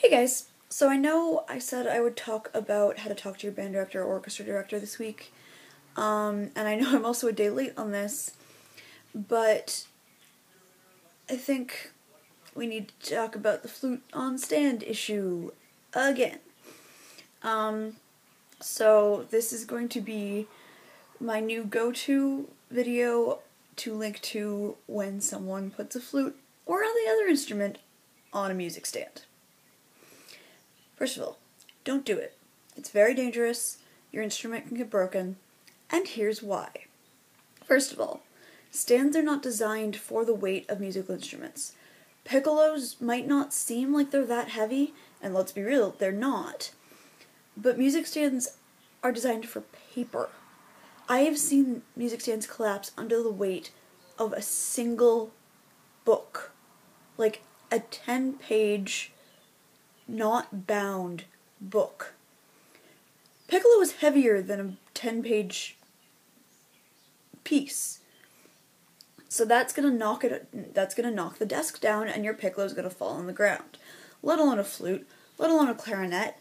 Hey guys, so I know I said I would talk about how to talk to your band director or orchestra director this week, and I know I'm also a day late on this, but I think we need to talk about the flute on stand issue again. So this is going to be my new go-to video to link to when someone puts a flute or any other instrument on a music stand. First of all, don't do it. It's very dangerous, your instrument can get broken, and here's why. First of all, stands are not designed for the weight of musical instruments. Piccolos might not seem like they're that heavy, and let's be real, they're not. But music stands are designed for paper. I have seen music stands collapse under the weight of a single book. Like a 10-page, not bound book. Piccolo is heavier than a 10-page piece. So that's gonna knock the desk down, and your piccolo's gonna fall on the ground. Let alone a flute, let alone a clarinet,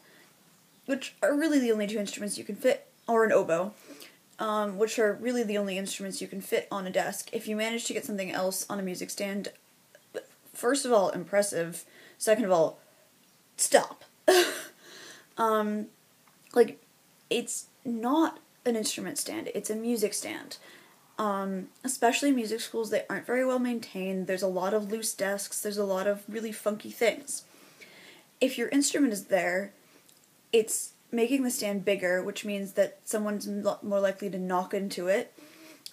which are really the only two instruments you can fit, or an oboe, which are really the only instruments you can fit on a desk. If you manage to get something else on a music stand, first of all, impressive. Second of all, stop. It's not an instrument stand, it's a music stand. Especially in music schools, they aren't very well maintained, there's a lot of loose desks, there's a lot of really funky things. If your instrument is there, it's making the stand bigger, which means that someone's more likely to knock into it,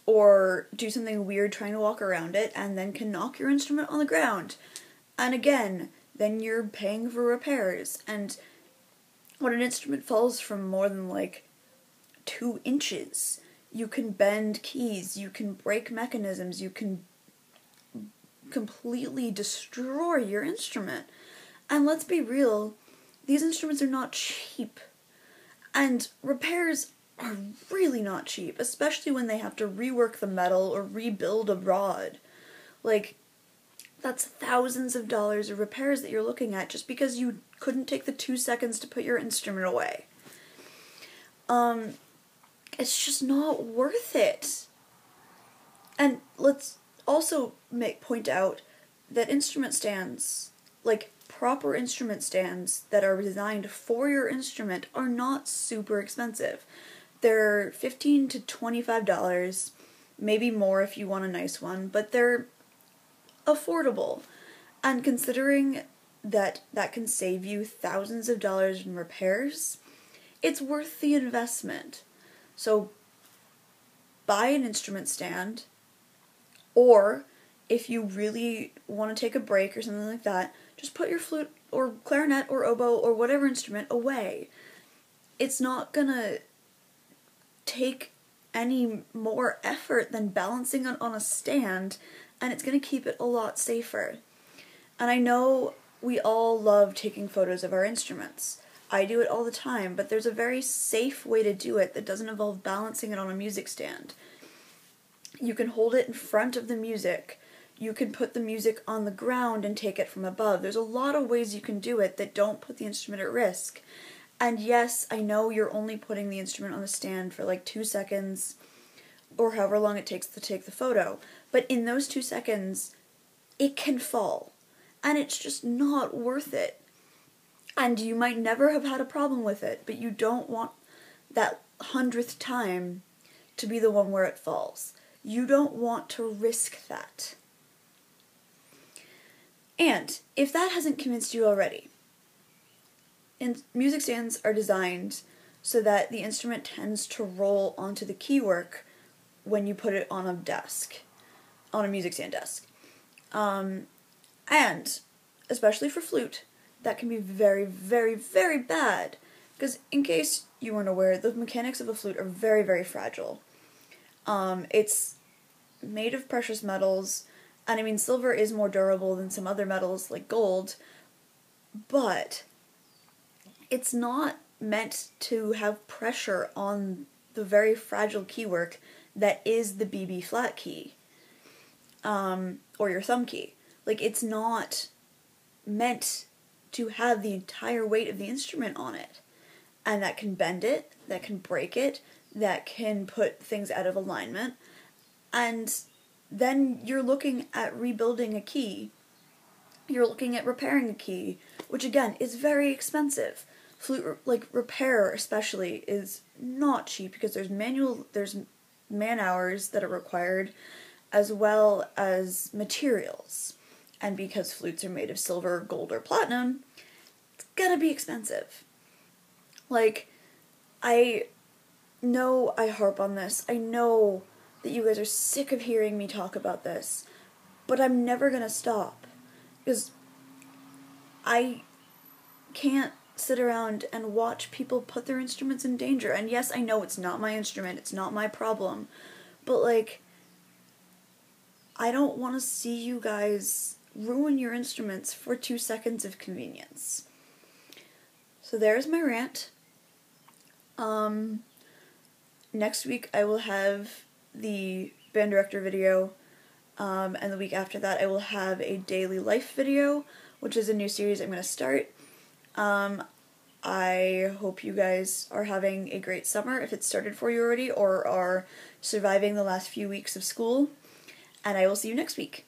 or do something weird trying to walk around it, and then can knock your instrument on the ground. And again, then you're paying for repairs, and when an instrument falls from more than 2 inches, you can bend keys, you can break mechanisms, you can completely destroy your instrument. And let's be real, these instruments are not cheap. And repairs are really not cheap, especially when they have to rework the metal or rebuild a rod. That's thousands of dollars of repairs that you're looking at just because you couldn't take the 2 seconds to put your instrument away. It's just not worth it. And let's also point out that instrument stands, proper instrument stands that are designed for your instrument, are not super expensive. They're $15 to $25, maybe more if you want a nice one, but they're affordable. And considering that can save you thousands of dollars in repairs, it's worth the investment. So buy an instrument stand, or if you really want to take a break or something like that, just put your flute or clarinet or oboe or whatever instrument away. It's not gonna take any more effort than balancing it on a stand, and it's gonna keep it a lot safer. And I know we all love taking photos of our instruments. I do it all the time, but there's a very safe way to do it that doesn't involve balancing it on a music stand. You can hold it in front of the music. You can put the music on the ground and take it from above. There's a lot of ways you can do it that don't put the instrument at risk. And yes, I know you're only putting the instrument on the stand for 2 seconds, or however long it takes to take the photo. But in those 2 seconds, it can fall. And it's just not worth it. And you might never have had a problem with it, but you don't want that 100th time to be the one where it falls. You don't want to risk that. And if that hasn't convinced you already, music stands are designed so that the instrument tends to roll onto the keywork when you put it on a desk, on a music stand desk. And especially for flute, that can be very, very, very bad. Because in case you weren't aware, the mechanics of a flute are very, very fragile. It's made of precious metals, and I mean, silver is more durable than some other metals like gold, but it's not meant to have pressure on the very fragile keywork that is the BB flat key, or your thumb key. It's not meant to have the entire weight of the instrument on it. And that can bend it, that can break it, that can put things out of alignment. And then you're looking at rebuilding a key. You're looking at repairing a key, which again is very expensive. Flute repair especially is not cheap because there's man hours that are required, as well as materials. And because flutes are made of silver, gold, or platinum, it's gonna be expensive. Like, I know I harp on this. I know that you guys are sick of hearing me talk about this, but I'm never gonna stop. Because I can't sit around and watch people put their instruments in danger. And yes, I know it's not my instrument, it's not my problem, but like, I don't want to see you guys ruin your instruments for 2 seconds of convenience. So there's my rant. Next week I will have the band director video, and the week after that I will have a daily life video, which is a new series I'm going to start. I hope you guys are having a great summer, if it's started for you already, or are surviving the last few weeks of school, and I will see you next week.